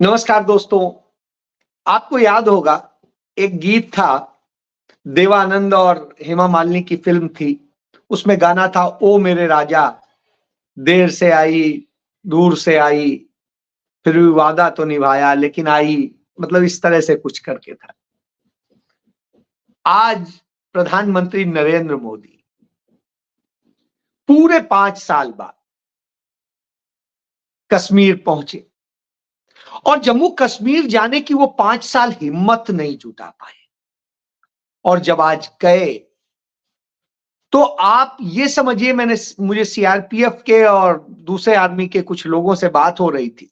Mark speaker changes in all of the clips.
Speaker 1: नमस्कार दोस्तों। आपको याद होगा एक गीत था, देवानंद और हेमा मालिनी की फिल्म थी। उसमें गाना था, ओ मेरे राजा देर से आई दूर से आई, फिर भी वादा तो निभाया लेकिन आई। मतलब इस तरह से कुछ करके था। आज प्रधानमंत्री नरेंद्र मोदी पूरे 5 साल बाद कश्मीर पहुंचे और जम्मू कश्मीर जाने की वो 5 साल हिम्मत नहीं जुटा पाए। और जब आज गए तो आप ये समझिए, मुझे सीआरपीएफ के और दूसरे आर्मी के कुछ लोगों से बात हो रही थी।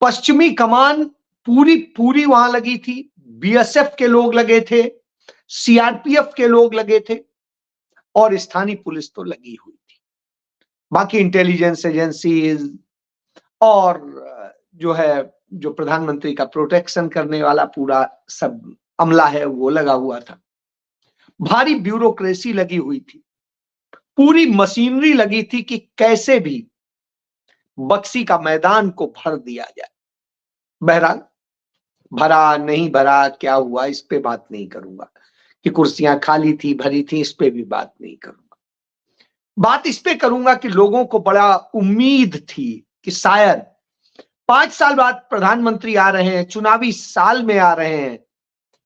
Speaker 1: पश्चिमी कमान पूरी पूरी वहां लगी थी, बीएसएफ के लोग लगे थे, सीआरपीएफ के लोग लगे थे और स्थानीय पुलिस तो लगी हुई थी। बाकी इंटेलिजेंस एजेंसीज और जो प्रधानमंत्री का प्रोटेक्शन करने वाला पूरा सब अमला है वो लगा हुआ था। भारी ब्यूरोक्रेसी लगी हुई थी, पूरी मशीनरी लगी थी कि कैसे भी बक्सी का मैदान को भर दिया जाए। बहरहाल भरा नहीं भरा क्या हुआ इस पे बात नहीं करूंगा, कि कुर्सियां खाली थी भरी थी इस पे भी बात नहीं करूंगा। बात इस पे करूंगा कि लोगों को बड़ा उम्मीद थी कि शायद 5 साल बाद प्रधानमंत्री आ रहे हैं, चुनावी साल में आ रहे हैं,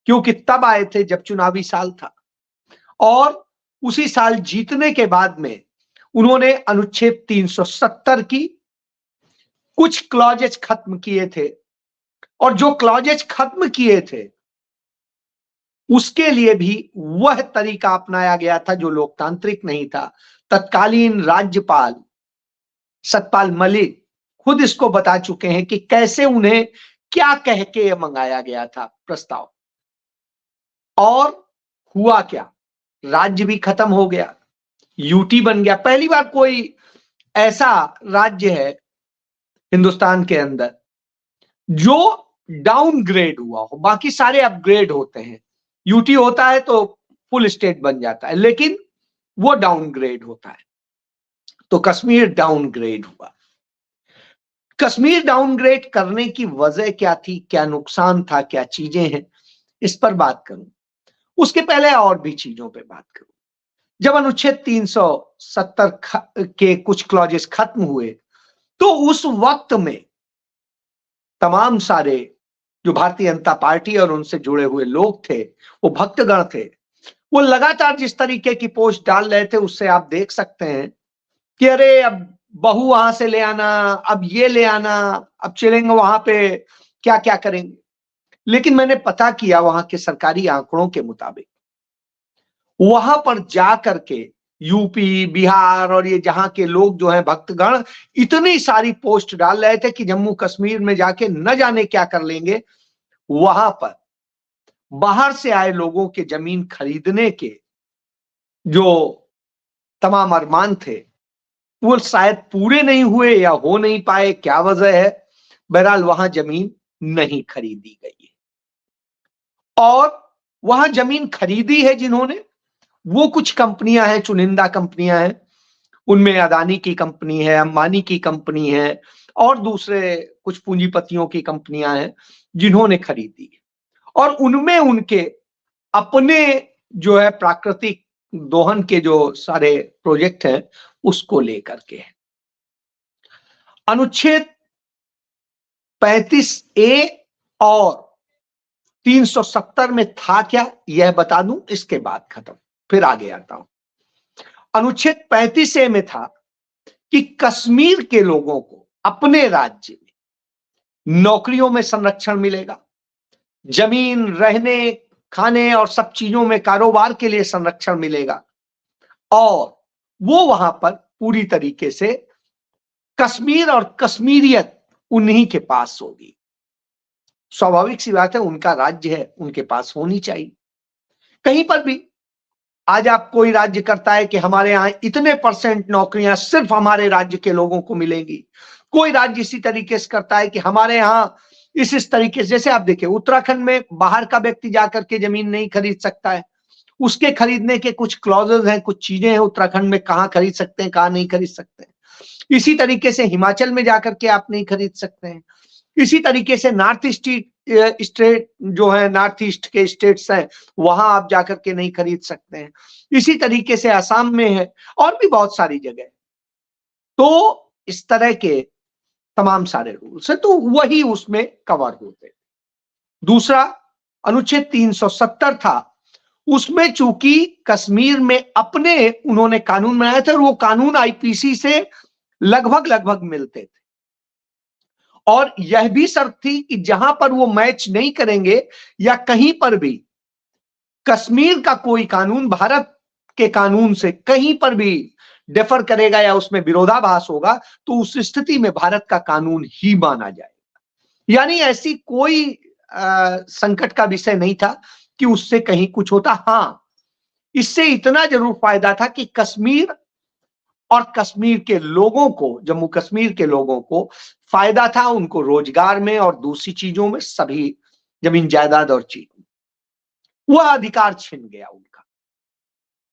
Speaker 1: क्योंकि तब आए थे जब चुनावी साल था। और उसी साल जीतने के बाद में उन्होंने अनुच्छेद 370 की कुछ क्लॉजेज खत्म किए थे और जो क्लॉजेज खत्म किए थे उसके लिए भी वह तरीका अपनाया गया था जो लोकतांत्रिक नहीं था। तत्कालीन राज्यपाल सतपाल मलिक खुद इसको बता चुके हैं कि कैसे उन्हें क्या कह के मंगाया गया था प्रस्ताव। और हुआ क्या, राज्य भी खत्म हो गया, यूटी बन गया। पहली बार कोई ऐसा राज्य है हिंदुस्तान के अंदर जो डाउनग्रेड हुआ हो। बाकी सारे अपग्रेड होते हैं, यूटी होता है तो फुल स्टेट बन जाता है, लेकिन वो डाउनग्रेड होता है। तो कश्मीर डाउनग्रेड हुआ। कश्मीर डाउनग्रेड करने की वजह क्या थी, क्या नुकसान था, क्या चीजें हैं, इस पर बात करूं। उसके पहले और भी चीजों पे बात करूं। जब अनुच्छेद 370 के कुछ क्लॉजेस खत्म हुए तो उस वक्त में तमाम सारे जो भारतीय जनता पार्टी और उनसे जुड़े हुए लोग थे, वो भक्तगण थे, वो लगातार जिस तरीके की पोस्ट डाल रहे थे उससे आप देख सकते हैं कि अरे अब बहू वहां से ले आना, अब ये ले आना, अब चलेंगे वहां पे क्या क्या करेंगे। लेकिन मैंने पता किया वहां के सरकारी आंकड़ों के मुताबिक वहां पर जा करके यूपी बिहार और ये जहां के लोग जो हैं भक्तगण इतनी सारी पोस्ट डाल रहे थे कि जम्मू कश्मीर में जाके न जाने क्या कर लेंगे। वहां पर बाहर से आए लोगों के जमीन खरीदने के जो तमाम अरमान थे वो शायद पूरे नहीं हुए या हो नहीं पाए, क्या वजह है। बहरहाल वहां जमीन नहीं खरीदी गई है। और वहां जमीन खरीदी है जिन्होंने, वो कुछ कंपनियां हैं, चुनिंदा कंपनियां हैं। उनमें अदानी की कंपनी है, अंबानी की कंपनी है और दूसरे कुछ पूंजीपतियों की कंपनियां हैं जिन्होंने खरीदी है। और उनमें उनके अपने जो है प्राकृतिक दोहन के जो सारे प्रोजेक्ट हैं उसको लेकर के है। अनुच्छेद 35A और 370 में था क्या यह बता दूं, इसके बाद खत्म, फिर आगे आता हूं। अनुच्छेद 35A में था कि कश्मीर के लोगों को अपने राज्य में नौकरियों में संरक्षण मिलेगा, जमीन, रहने, खाने और सब चीजों में कारोबार के लिए संरक्षण मिलेगा और वो वहां पर पूरी तरीके से कश्मीर और कश्मीरियत उन्हीं के पास होगी। स्वाभाविक सी बात है, उनका राज्य है, उनके पास होनी चाहिए। कहीं पर भी आज आप कोई राज्य करता है कि हमारे यहां इतने % नौकरियां सिर्फ हमारे राज्य के लोगों को मिलेंगी, कोई राज्य इसी तरीके से करता है कि हमारे यहां इस तरीके से, जैसे आप देखिए उत्तराखंड में बाहर का व्यक्ति जाकर के जमीन नहीं खरीद सकता है, उसके खरीदने के कुछ क्लॉजेज हैं, कुछ चीजें हैं उत्तराखंड में, कहां खरीद सकते हैं कहां नहीं खरीद सकते हैं। इसी तरीके से हिमाचल में जाकर के आप नहीं खरीद सकते हैं। इसी तरीके से नॉर्थ ईस्ट स्टेट जो है, नॉर्थ ईस्ट के स्टेट्स हैं, वहां आप जाकर के नहीं खरीद सकते हैं। इसी तरीके से असम में है और भी बहुत सारी जगह। तो इस तरह के तमाम सारे रूल्स है, तो वही उसमें कवर होते। दूसरा अनुच्छेद 370 था, उसमें चूंकि कश्मीर में अपने उन्होंने कानून बनाए थे और वो कानून आईपीसी से लगभग लगभग मिलते थे, और यह भी शर्त थी कि जहां पर वो मैच नहीं करेंगे या कहीं पर भी कश्मीर का कोई कानून भारत के कानून से कहीं पर भी डिफर करेगा या उसमें विरोधाभास होगा, तो उस स्थिति में भारत का कानून ही माना जाएगा। यानी ऐसी कोई संकट का विषय नहीं था कि उससे कहीं कुछ होता। हां, इससे इतना जरूर फायदा था कि कश्मीर और कश्मीर के लोगों को, जम्मू कश्मीर के लोगों को फायदा था, उनको रोजगार में और दूसरी चीजों में, सभी जमीन जायदाद और चीजों, वह अधिकार छिन गया उनका,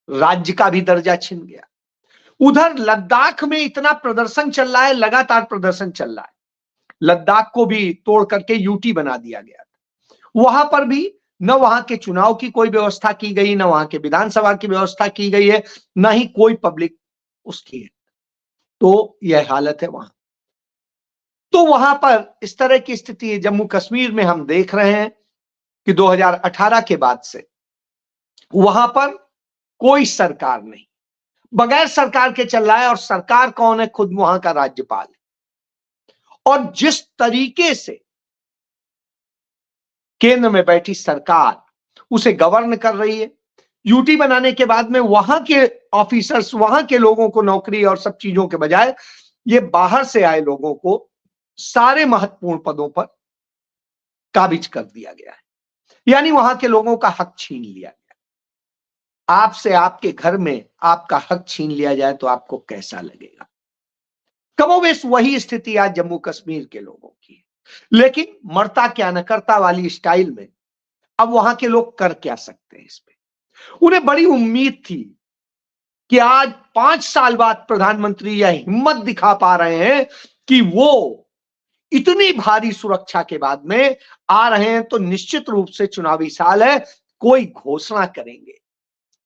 Speaker 1: राज्य का भी दर्जा छिन गया। उधर लद्दाख में इतना प्रदर्शन चल रहा है, लगातार प्रदर्शन चल रहा है, लद्दाख को भी तोड़ करके यूटी बना दिया गया था। वहां पर भी न वहां के चुनाव की कोई व्यवस्था की गई, न वहां के विधानसभा की व्यवस्था की गई है, न ही कोई पब्लिक उसकी है। तो यह हालत है वहां। तो वहां पर इस तरह की स्थिति है। जम्मू कश्मीर में हम देख रहे हैं कि 2018 के बाद से वहां पर कोई सरकार नहीं, बगैर सरकार के चल रहा है, और सरकार कौन है? खुद वहां का राज्यपाल। और जिस तरीके से केंद्र में बैठी सरकार उसे गवर्न कर रही है, यूटी बनाने के बाद में वहां के ऑफिसर्स, वहां के लोगों को नौकरी और सब चीजों के बजाय ये बाहर से आए लोगों को सारे महत्वपूर्ण पदों पर काबिज कर दिया गया है। यानी वहां के लोगों का हक छीन लिया गया। आपसे आपके घर में आपका हक छीन लिया जाए तो आपको कैसा लगेगा? कमोबेश वही स्थिति आज जम्मू कश्मीर के लोगों की है। लेकिन मरता क्या न करता वाली स्टाइल में अब वहां के लोग कर क्या सकते हैं? इस पे उन्हें बड़ी उम्मीद थी कि आज 5 साल बाद प्रधानमंत्री यह हिम्मत दिखा पा रहे हैं कि वो इतनी भारी सुरक्षा के बाद में आ रहे हैं, तो निश्चित रूप से चुनावी साल है, कोई घोषणा करेंगे,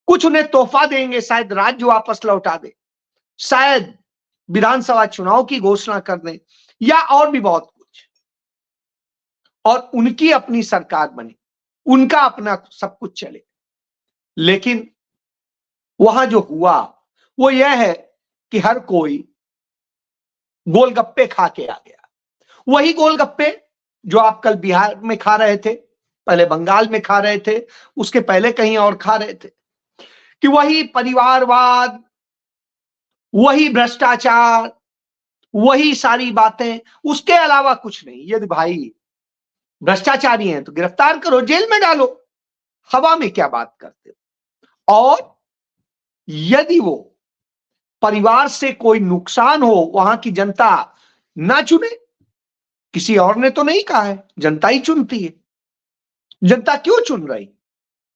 Speaker 1: कुछ उन्हें तोहफा देंगे, शायद राज्य वापस लौटा दे, शायद विधानसभा चुनाव की घोषणा कर दें, या और भी बहुत कुछ, और उनकी अपनी सरकार बने, उनका अपना सब कुछ चले। लेकिन वहां जो हुआ वो यह है कि हर कोई गोलगप्पे खा के आ गया। वही गोलगप्पे जो आप कल बिहार में खा रहे थे, पहले बंगाल में खा रहे थे, उसके पहले कहीं और खा रहे थे, कि वही परिवारवाद, वही भ्रष्टाचार, वही सारी बातें, उसके अलावा कुछ नहीं। यदि भाई भ्रष्टाचारी हैं तो गिरफ्तार करो, जेल में डालो, हवा में क्या बात करते हो? और यदि वो परिवार से कोई नुकसान हो, वहां की जनता ना चुने, किसी और ने तो नहीं कहा है, जनता ही चुनती है। जनता क्यों चुन रही?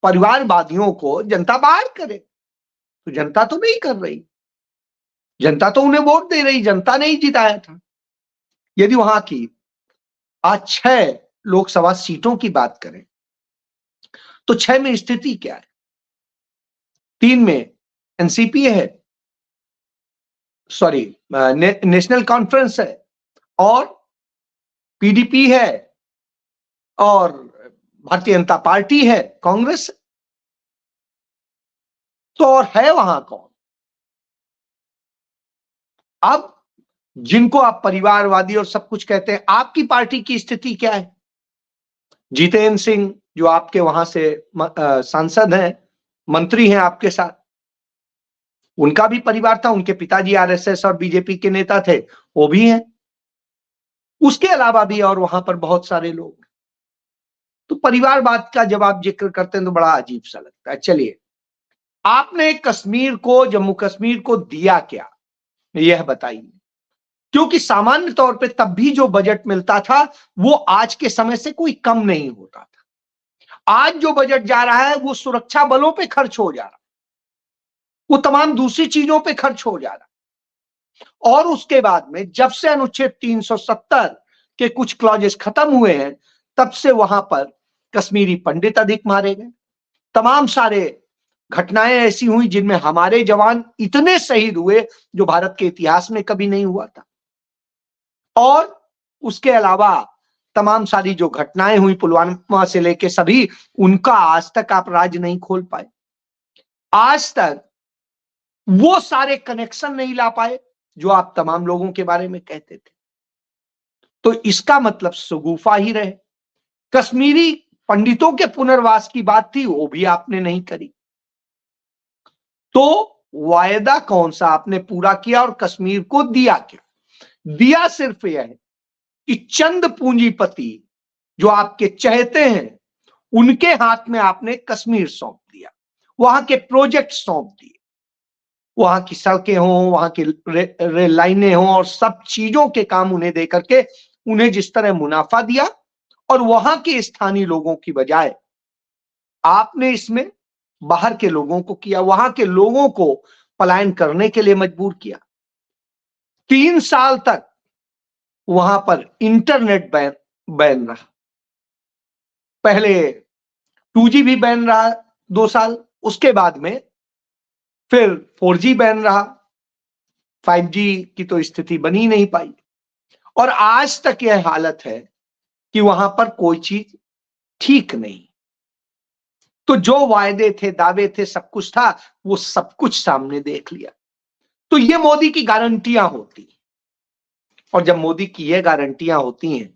Speaker 1: परिवारवादियों को जनता बाहर करे, तो जनता तो नहीं कर रही, जनता तो उन्हें वोट दे रही, जनता ने ही जिताया था। यदि वहां की आज 6 लोकसभा सीटों की बात करें तो 6 में स्थिति क्या है? 3 में एनसीपी है, सॉरी नेशनल कॉन्फ्रेंस है, और पीडीपी है, और भारतीय जनता पार्टी है, कांग्रेस। तो और है वहां कौन? अब जिनको आप परिवारवादी और सब कुछ कहते हैं, आपकी पार्टी की स्थिति क्या है? जितेंद्र सिंह जो आपके वहां से सांसद हैं, मंत्री हैं आपके साथ, उनका भी परिवार था, उनके पिताजी आरएसएस और बीजेपी के नेता थे, वो भी हैं। उसके अलावा भी और वहां पर बहुत सारे लोग। तो परिवारवाद का जब आप जिक्र करते हैं तो बड़ा अजीब सा लगता है। चलिए, आपने कश्मीर को, जम्मू कश्मीर को दिया क्या, यह बताइए। क्योंकि सामान्य तौर पे तब भी जो बजट मिलता था वो आज के समय से कोई कम नहीं होता था। आज जो बजट जा रहा है वो सुरक्षा बलों पे खर्च हो जा रहा है, वो तमाम दूसरी चीजों पे खर्च हो जा रहा है। और उसके बाद में जब से अनुच्छेद 370 के कुछ क्लॉजेस खत्म हुए हैं, तब से वहां पर कश्मीरी पंडित अधिक मारे गए। तमाम सारे घटनाएं ऐसी हुई जिनमें हमारे जवान इतने शहीद हुए जो भारत के इतिहास में कभी नहीं हुआ था। और उसके अलावा तमाम सारी जो घटनाएं हुई पुलवामा से लेके सभी, उनका आज तक आप राज नहीं खोल पाए। आज तक वो सारे कनेक्शन नहीं ला पाए जो आप तमाम लोगों के बारे में कहते थे। तो इसका मतलब शगुफा ही रहे। कश्मीरी पंडितों के पुनर्वास की बात थी, वो भी आपने नहीं करी। तो वायदा कौन सा आपने पूरा किया और कश्मीर को दिया क्या? दिया सिर्फ यह है कि चंद पूंजीपति जो आपके चहेते हैं, उनके हाथ में आपने कश्मीर सौंप दिया, वहां के प्रोजेक्ट सौंप दिए, वहां की सड़कें हों, वहां की रेल लाइनें हों, और सब चीजों के काम उन्हें दे करके उन्हें जिस तरह मुनाफा दिया, और वहां के स्थानीय लोगों की बजाय आपने इसमें बाहर के लोगों को किया, वहां के लोगों को पलायन करने के लिए मजबूर किया। 3 साल तक वहां पर इंटरनेट बैन रहा। पहले 2G भी बैन रहा 2 साल, उसके बाद में फिर 4G बैन रहा, 5G की तो स्थिति बनी नहीं पाई, और आज तक यह हालत है कि वहां पर कोई चीज ठीक नहीं। तो जो वायदे थे, दावे थे, सब कुछ था, वो सब कुछ सामने देख लिया। तो ये मोदी की गारंटियां होती, और जब मोदी की ये गारंटियां होती हैं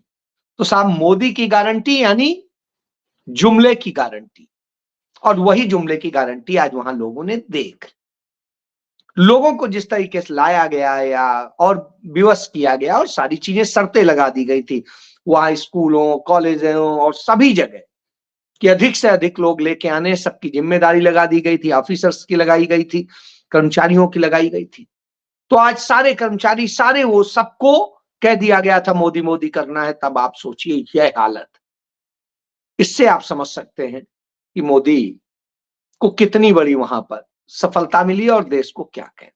Speaker 1: तो साहब मोदी की गारंटी यानी जुमले की गारंटी, और वही जुमले की गारंटी आज वहां लोगों ने देख। लोगों को जिस तरीके से लाया गया या और विवश किया गया, और सारी चीजें शर्तें लगा दी गई थी वहां स्कूलों, कॉलेजों और सभी जगह कि अधिक से अधिक लोग लेके आने, सबकी जिम्मेदारी लगा दी गई थी, ऑफिसर्स की लगाई गई थी, कर्मचारियों की लगाई गई थी। तो आज सारे कर्मचारी, सारे वो सबको कह दिया गया था मोदी मोदी करना है। तब आप सोचिए यह हालत। इससे आप समझ सकते हैं कि मोदी को कितनी बड़ी वहां पर सफलता मिली और देश को क्या कहें।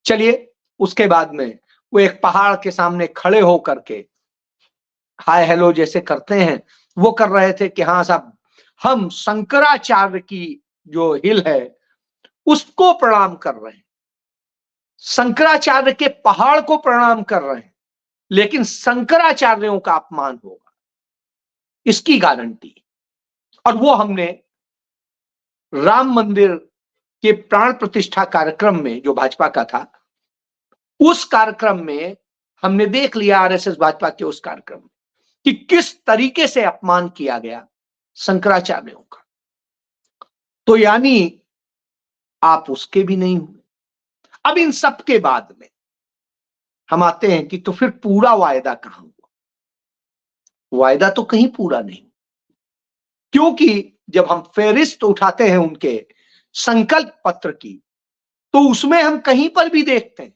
Speaker 1: चलिए, उसके बाद में वो एक पहाड़ के सामने खड़े होकर के हाय हेलो जैसे करते हैं, वो कर रहे थे कि हाँ साहब, हम शंकराचार्य की जो हिल है उसको प्रणाम कर रहे हैं, शंकराचार्य के पहाड़ को प्रणाम कर रहे हैं, लेकिन शंकराचार्यों का अपमान होगा, इसकी गारंटी। और वो हमने राम मंदिर के प्राण प्रतिष्ठा कार्यक्रम में, जो भाजपा का था, उस कार्यक्रम में हमने देख लिया, आरएसएस भाजपा के उस कार्यक्रम में, कि किस तरीके से अपमान किया गया शंकराचार्यों का। तो यानी आप उसके भी नहीं हुए। अब इन सब के बाद में हम आते हैं कि तो फिर पूरा वायदा कहां हुआ? वायदा तो कहीं पूरा नहीं, क्योंकि जब हम फेहरिस्त उठाते हैं उनके संकल्प पत्र की, तो उसमें हम कहीं पर भी देखते हैं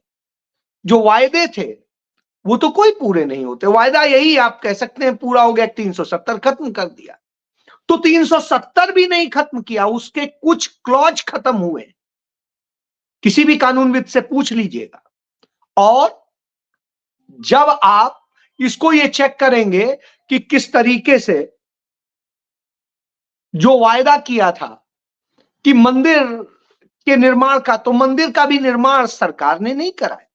Speaker 1: जो वायदे थे वो तो कोई पूरे नहीं होते। वायदा यही आप कह सकते हैं पूरा हो गया, 370 खत्म कर दिया, तो 370 भी नहीं खत्म किया, उसके कुछ क्लॉज खत्म हुए, किसी भी कानूनविद से पूछ लीजिएगा। और जब आप इसको ये चेक करेंगे कि किस तरीके से जो वायदा किया था कि मंदिर के निर्माण का, तो मंदिर का भी निर्माण सरकार ने नहीं कराया,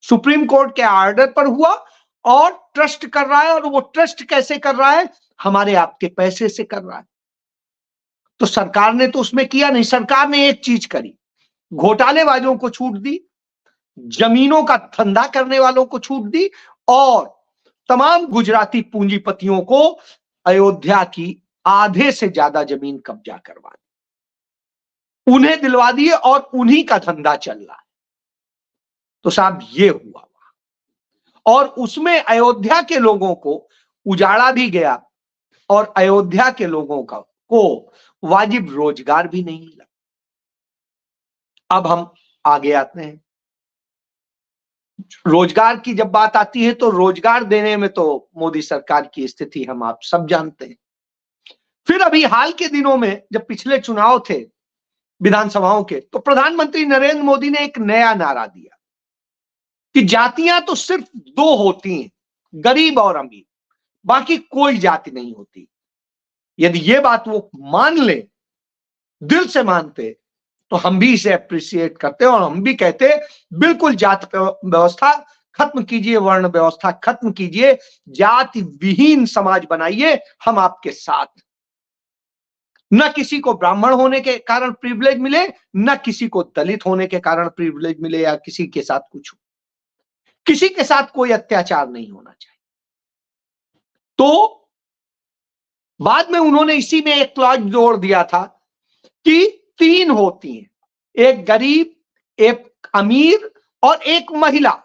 Speaker 1: सुप्रीम कोर्ट के ऑर्डर पर हुआ, और ट्रस्ट कर रहा है। और वो ट्रस्ट कैसे कर रहा है? हमारे आपके पैसे से कर रहा है। तो सरकार ने तो उसमें किया नहीं। सरकार ने एक चीज करी, घोटालेबाजों को छूट दी, जमीनों का धंधा करने वालों को छूट दी, और तमाम गुजराती पूंजीपतियों को अयोध्या की आधे से ज्यादा जमीन कब्जा करवा दी, उन्हें दिलवा दिए, और उन्हीं का धंधा चल रहा है। तो साहब ये हुआ, और उसमें अयोध्या के लोगों को उजाड़ा भी गया, और अयोध्या के लोगों को वाजिब रोजगार भी नहीं मिला। अब हम आगे आते हैं। रोजगार की जब बात आती है तो रोजगार देने में तो मोदी सरकार की स्थिति हम आप सब जानते हैं। फिर अभी हाल के दिनों में जब पिछले चुनाव थे विधानसभाओं के, तो प्रधानमंत्री नरेंद्र मोदी ने एक नया नारा दिया कि जातियां तो सिर्फ 2 होती हैं, गरीब और अमीर, बाकी कोई जाति नहीं होती। यदि ये बात वो मान ले, दिल से मानते, तो हम भी इसे अप्रिशिएट करते और हम भी कहते बिल्कुल जाति व्यवस्था खत्म कीजिए, वर्ण व्यवस्था खत्म कीजिए, जाति विहीन समाज बनाइए, हम आपके साथ। न किसी को ब्राह्मण होने के कारण प्रिविलेज मिले, न किसी को दलित होने के कारण प्रिविलेज मिले, या किसी के साथ कुछ हो, किसी के साथ कोई अत्याचार नहीं होना चाहिए। तो बाद में उन्होंने इसी में एक क्लॉज जोड़ दिया था कि 3 होती हैं, एक गरीब, एक अमीर और एक महिला।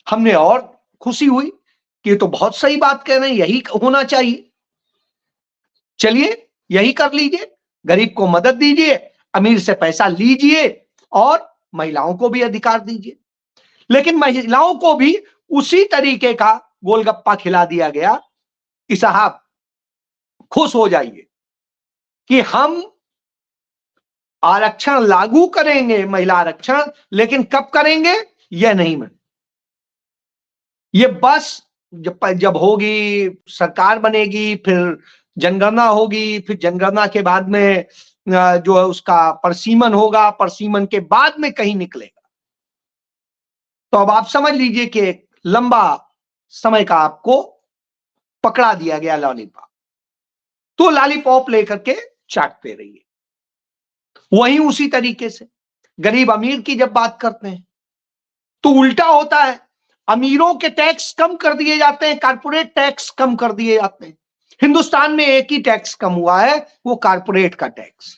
Speaker 1: हमने और खुशी हुई कि ये तो बहुत सही बात कह रहे हैं, यही होना चाहिए, चलिए यही कर लीजिए, गरीब को मदद दीजिए, अमीर से पैसा लीजिए और महिलाओं को भी अधिकार दीजिए। लेकिन महिलाओं को भी उसी तरीके का गोलगप्पा खिला दिया गया कि साहब खुश हो जाइए कि हम आरक्षण लागू करेंगे, महिला आरक्षण, लेकिन कब करेंगे यह नहीं मैं, ये बस जब होगी, सरकार बनेगी, फिर जनगणना होगी, फिर जनगणना के बाद में जो है उसका परसीमन होगा, परसीमन के बाद में कहीं निकलेगा। तो अब आप समझ लीजिए कि एक लंबा समय का आपको पकड़ा दिया गया लॉलीपॉप, तो लॉलीपॉप लेकर के चाटते रहिए। वहीं उसी तरीके से गरीब अमीर की जब बात करते हैं तो उल्टा होता है, अमीरों के टैक्स कम कर दिए जाते हैं, कारपोरेट टैक्स कम कर दिए जाते हैं। हिंदुस्तान में एक ही टैक्स कम हुआ है, वो कारपोरेट का टैक्स,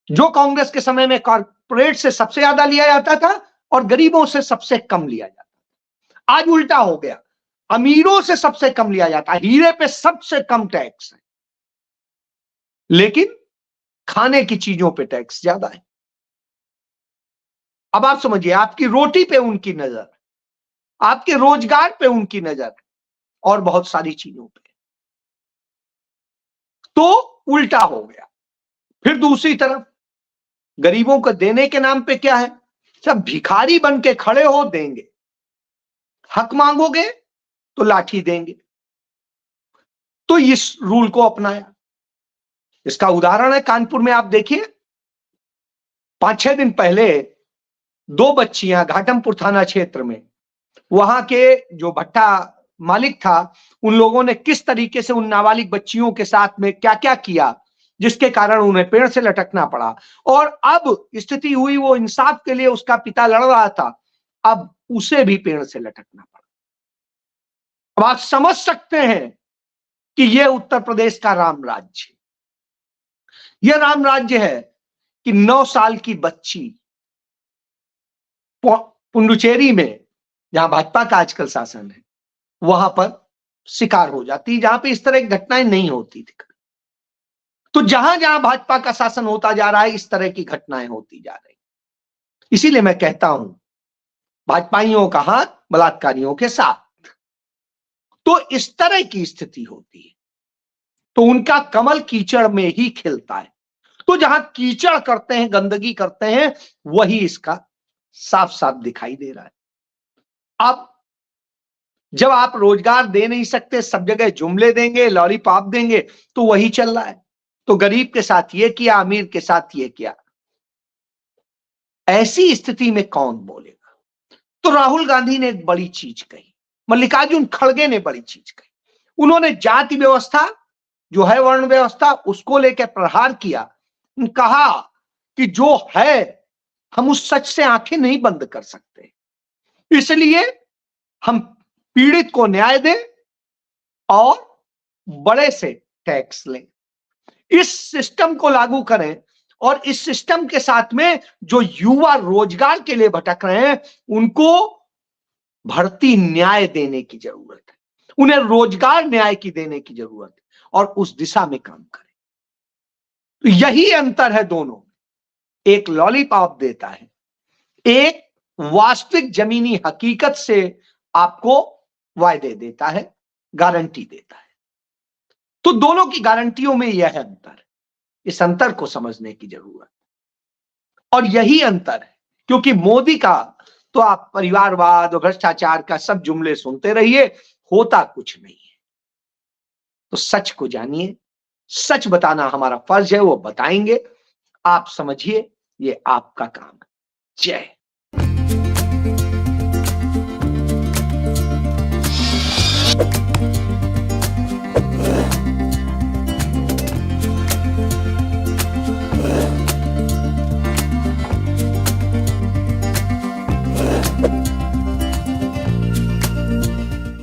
Speaker 1: जो कांग्रेस के समय में कारपोरेट से सबसे ज्यादा लिया जाता था और गरीबों से सबसे कम लिया जाता था। आज उल्टा हो गया, अमीरों से सबसे कम लिया जाता है, हीरे पे सबसे कम टैक्स है, लेकिन खाने की चीजों पे टैक्स ज्यादा है। अब आप समझिए, आपकी रोटी पे उनकी नजर, आपके रोजगार पे उनकी नजर, और बहुत सारी चीजों पे, तो उल्टा हो गया। फिर दूसरी तरफ गरीबों को देने के नाम पे क्या है, सब भिखारी बन के खड़े हो, देंगे, हक मांगोगे तो लाठी देंगे। तो इस रूल को अपनाया। इसका उदाहरण है कानपुर में, आप देखिए 5-6 दिन पहले 2 बच्चियां घाटमपुर थाना क्षेत्र में, वहां के जो भट्टा मालिक था, उन लोगों ने किस तरीके से उन नाबालिग बच्चियों के साथ में क्या क्या किया, जिसके कारण उन्हें पेड़ से लटकना पड़ा। और अब स्थिति हुई, वो इंसाफ के लिए उसका पिता लड़ रहा था, अब उसे भी पेड़ से लटकना पड़ा। अब आप समझ सकते हैं कि यह उत्तर प्रदेश का राम राज्य, यह राम राज्य है कि 9 साल की बच्ची पुंडुचेरी में, जहां भाजपा का आजकल शासन है, वहां पर शिकार हो जाती, जहां पे इस तरह की घटनाएं नहीं होती थी। तो जहां जहां भाजपा का शासन होता जा रहा है, इस तरह की घटनाएं होती जा रही। इसीलिए मैं कहता हूं, भाजपाइयों का हाथ बलात्कारियों के साथ। तो इस तरह की स्थिति होती है, तो उनका कमल कीचड़ में ही खिलता है। तो जहां कीचड़ करते हैं, गंदगी करते हैं, वही इसका साफ साफ दिखाई दे रहा है। अब जब आप रोजगार दे नहीं सकते, सब जगह जुमले देंगे, लॉलीपॉप देंगे, तो वही चल रहा है। तो गरीब के साथ ये किया, अमीर के साथ ये किया। ऐसी स्थिति में कौन बोलेगा? तो राहुल गांधी ने एक बड़ी चीज कही, मल्लिकार्जुन खड़गे ने बड़ी चीज कही। उन्होंने जाति व्यवस्था जो है, वर्ण व्यवस्था, उसको लेकर प्रहार किया। कहा कि जो है, हम उस सच से आंखें नहीं बंद कर सकते, इसलिए हम पीड़ित को न्याय दें और बड़े से टैक्स लें, इस सिस्टम को लागू करें। और इस सिस्टम के साथ में जो युवा रोजगार के लिए भटक रहे हैं, उनको भर्ती न्याय देने की जरूरत है, उन्हें रोजगार न्याय की देने की जरूरत है, और उस दिशा में काम करें। तो यही अंतर है दोनों, एक लॉलीपॉप देता है, एक वास्तविक जमीनी हकीकत से आपको वायदे देता है, गारंटी देता है। तो दोनों की गारंटियों में यह अंतर है, इस अंतर को समझने की जरूरत। और यही अंतर है, क्योंकि मोदी का तो आप परिवारवाद और भ्रष्टाचार का सब जुमले सुनते रहिए, होता कुछ नहीं है। तो सच को जानिए, सच बताना हमारा फर्ज है, वो बताएंगे। आप समझिए, ये आपका काम है। जय